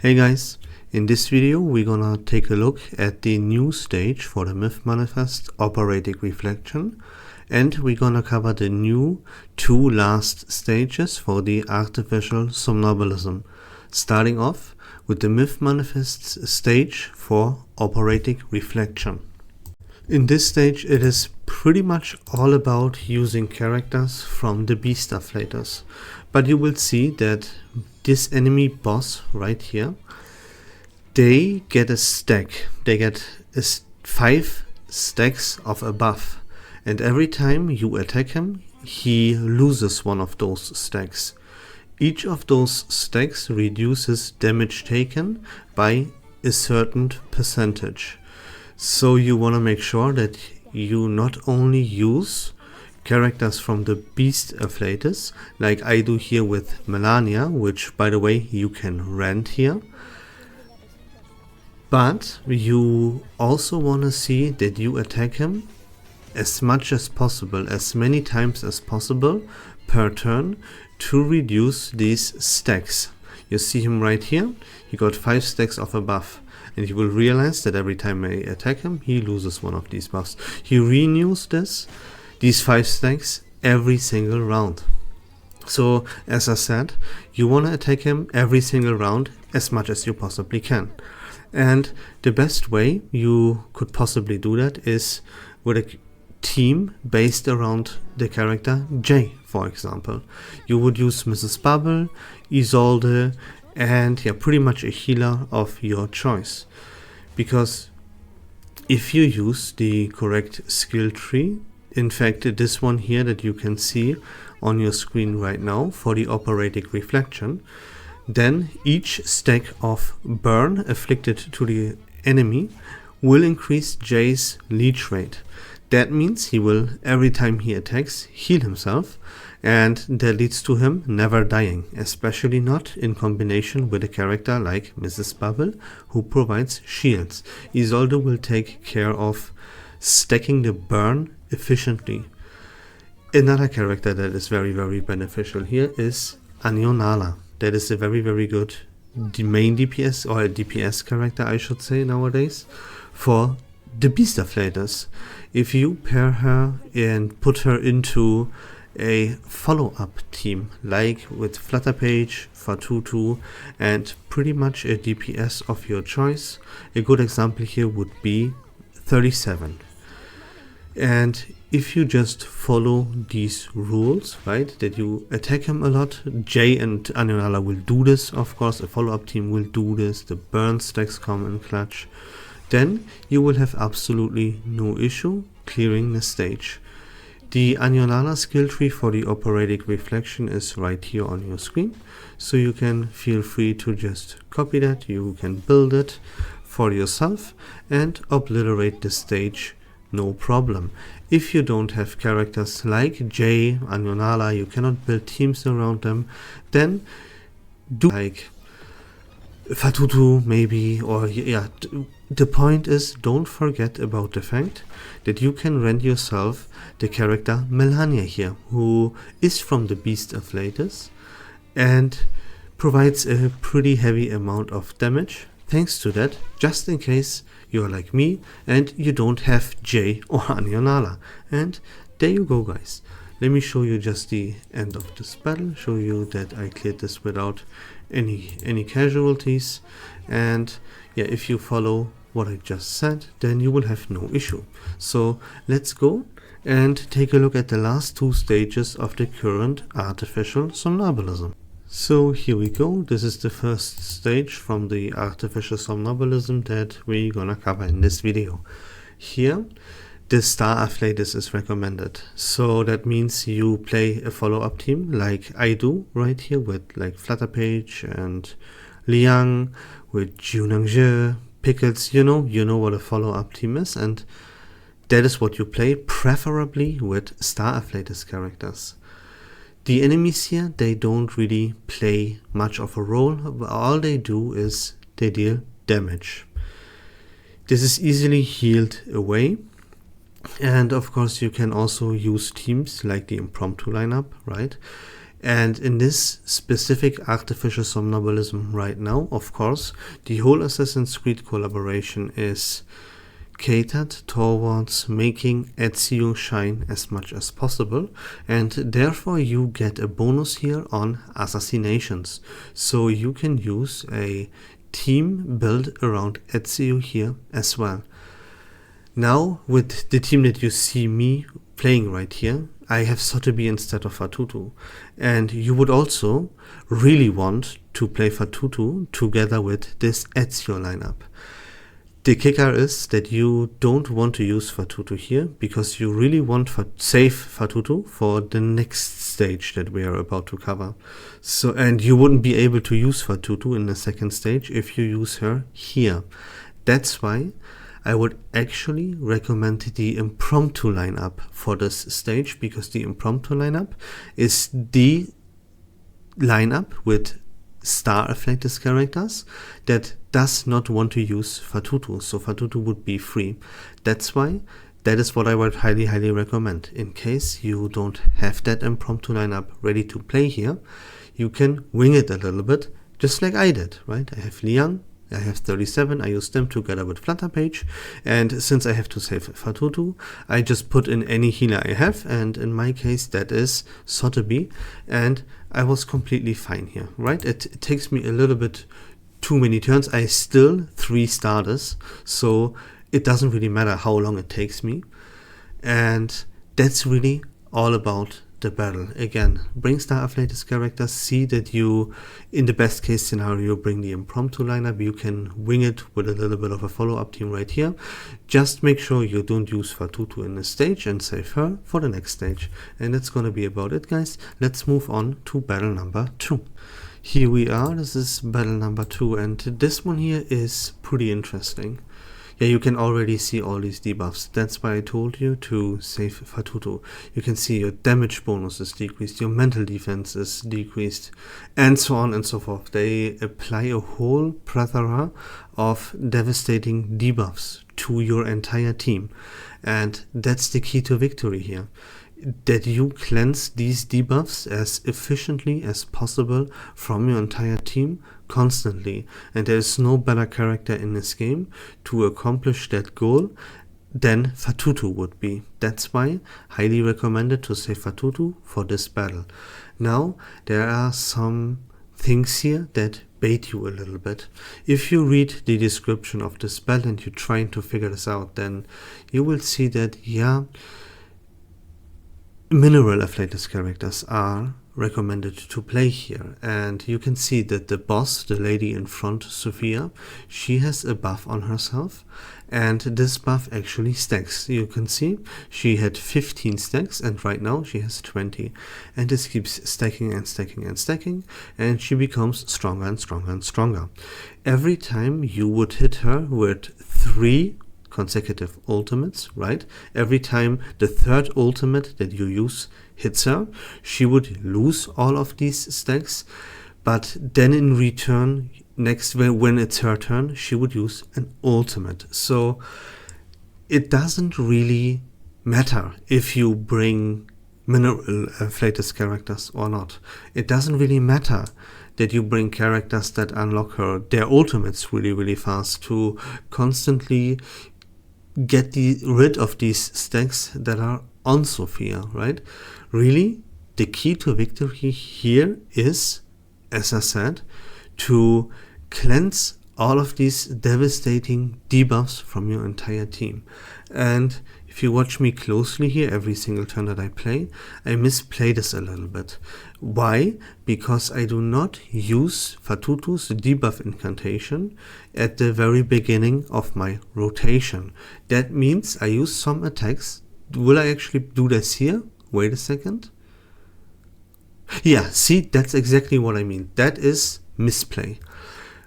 Hey guys, in this video we're gonna take a look at the new stage for the Myth Manifest Operatic Reflection, and we're gonna cover the new two last stages for the Artificial Somnambulism, starting off with the Myth Manifest stage for Operatic Reflection. In this stage it is pretty much all about using characters from the Beast Afflators, but you will see that this enemy boss right here, they get a stack. They get 5 stacks of a buff, and every time you attack him, he loses one of those stacks. Each of those stacks reduces damage taken by a certain percentage. So you want to make sure that you not only use characters from the Beast Afflators, like I do here with Melania, which by the way you can rent here, but you also want to see that you attack him as much as possible, as many times as possible per turn, to reduce these stacks. You see him right here, he got 5 stacks of a buff, and you will realize that every time I attack him, he loses one of these buffs. He renews these 5 stacks every single round. So as I said, you want to attack him every single round as much as you possibly can. And the best way you could possibly do that is with a team based around the character Jay, for example. You would use Mrs. Bubble, Isolde, and pretty much a healer of your choice. Because if you use the correct skill tree, in fact this one here that you can see on your screen right now for the Operatic Reflection, then each stack of burn afflicted to the enemy will increase Jay's leech rate. That means he will, every time he attacks, heal himself, and that leads to him never dying, especially not in combination with a character like Mrs. Bubble, who provides shields. Isolde will take care of stacking the burn efficiently. Another character that is very beneficial here is Anionala. That is a very good main DPS, or a DPS character I should say nowadays, for the Beast Afflators. If you pair her and put her into a follow-up team like with Flutterpage, Fatutu, and pretty much a DPS of your choice, a good example here would be 37. And if you just follow these rules, right, that you attack him a lot, Jay and Anionala will do this, of course, a follow-up team will do this, the burn stacks come in clutch, then you will have absolutely no issue clearing the stage. The Anionala skill tree for the Operatic Reflection is right here on your screen, so you can feel free to just copy that, you can build it for yourself and obliterate the stage, no problem. If you don't have characters like Jay, Anionala, you cannot build teams around them, then do like Fatutu maybe, or the point is, don't forget about the fact that you can rent yourself the character Melania here, who is from the Beast Afflators and provides a pretty heavy amount of damage. Thanks to that, just in case you're like me and you don't have Jay or Anionala. And there you go guys. Let me show you just the end of this battle, show you that I cleared this without any casualties, and if you follow what I just said, then you will have no issue. So let's go and take a look at the last 2 stages of the current Artificial Somnambulism. So here we go, this is the first stage from the Artificial Somnambulism that we're gonna cover in this video. Here the Star Afflators is recommended, so that means you play a follow-up team like I do right here with like Flutterpage and Liang, with Junangje, Pickles, you know what a follow-up team is, and that is what you play, preferably with Star Afflators characters. The enemies here, they don't really play much of a role, all they do is they deal damage. This is easily healed away. And of course you can also use teams like the impromptu lineup, right? And in this specific artificial somnambulism right now, of course, the whole Assassin's Creed collaboration is catered towards making Ezio shine as much as possible, and therefore you get a bonus here on assassinations. So you can use a team built around Ezio here as well. Now, with the team that you see me playing right here, I have Sotheby instead of Fatutu. And you would also really want to play Fatutu together with this Ezio lineup. The kicker is that you don't want to use Fatutu here because you really want to save Fatutu for the next stage that we are about to cover. So, and you wouldn't be able to use Fatutu in the second stage if you use her here. That's why I would actually recommend the impromptu lineup for this stage, because the impromptu lineup is the lineup with star-affected characters that does not want to use Fatutu, so Fatutu would be free. That's why that is what I would highly recommend. In case you don't have that impromptu lineup ready to play here, you can wing it a little bit, just like I did, right? I have Liang, I have 37, I use them together with Flutterpage, and since I have to save Fatutu, I just put in any healer I have, and in my case that is Sotheby, and I was completely fine here, right? It takes me a little bit too many turns. I still 3 starters, so it doesn't really matter how long it takes me, and that's really all about the battle. Again, bring star-affiliated characters, see that you, in the best case scenario, bring the impromptu lineup. You can wing it with a little bit of a follow-up team right here. Just make sure you don't use Fatutu in this stage and save her for the next stage. And that's gonna be about it, guys. Let's move on to battle number 2. Here we are, this is battle number 2, and this one here is pretty interesting. Yeah, you can already see all these debuffs. That's why I told you to save Fatutu. You can see your damage bonus is decreased, your mental defense is decreased, and so on and so forth. They apply a whole plethora of devastating debuffs to your entire team. And that's the key to victory here. That you cleanse these debuffs as efficiently as possible from your entire team constantly, and there is no better character in this game to accomplish that goal than Fatutu would be. That's why highly recommended to save Fatutu for this battle. Now there are some things here that bait you a little bit. If you read the description of this battle and you're trying to figure this out, then you will see that mineral-affiliated characters are recommended to play here, and you can see that the boss, the lady in front, Sophia, she has a buff on herself, and this buff actually stacks. You can see she had 15 stacks and right now she has 20, and this keeps stacking and stacking and stacking, and she becomes stronger and stronger and stronger. Every time you would hit her with 3 consecutive ultimates, right? Every time the 3rd ultimate that you use hits her, she would lose all of these stacks, but then in return, next when it's her turn, she would use an ultimate. So it doesn't really matter if you bring mineral-affiliated characters or not. It doesn't really matter that you bring characters that unlock their ultimates really fast to constantly get rid of these stacks that are on Sophia, right? Really, the key to victory here is, as I said, to cleanse all of these devastating debuffs from your entire team. And if you watch me closely here, every single turn that I play, I misplay this a little bit. Why? Because I do not use Fatutu's debuff incantation at the very beginning of my rotation. That means I use some attacks. Will I actually do this here? Wait a second. Yeah, see, that's exactly what I mean. That is misplay.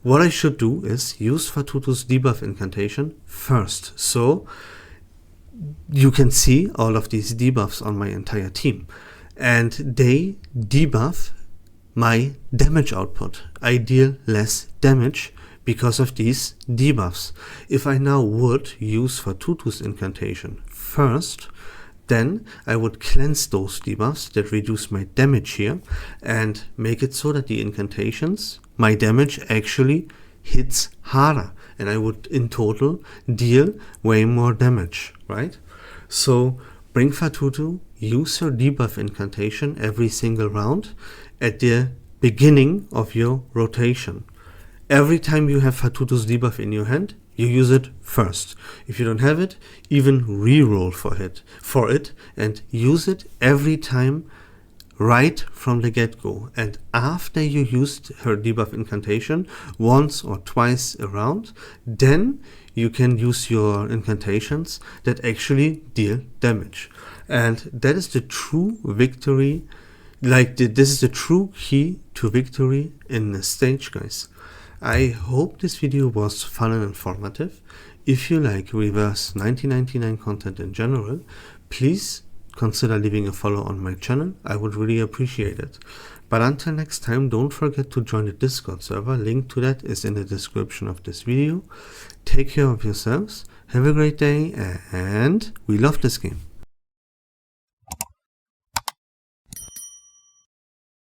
What I should do is use Fatutu's debuff incantation first. So you can see all of these debuffs on my entire team, and they debuff my damage output. I deal less damage because of these debuffs. If I now would use Fatutu's incantation first, then I would cleanse those debuffs that reduce my damage here and make it so that the incantations, my damage actually hits harder, and I would in total deal way more damage, right? So bring Fatutu, use your debuff incantation every single round at the beginning of your rotation. Every time you have Fatutu's debuff in your hand, you use it first. If you don't have it, even reroll for it and use it every time right from the get-go. And after you used her debuff incantation once or twice around, then you can use your incantations that actually deal damage. And that is the true victory, this is the true key to victory in the stage, guys. I hope this video was fun and informative. If you like Reverse 1999 content in general, please consider leaving a follow on my channel. I would really appreciate it. But until next time, don't forget to join the Discord server. Link to that is in the description of this video. Take care of yourselves, have a great day, and we love this game.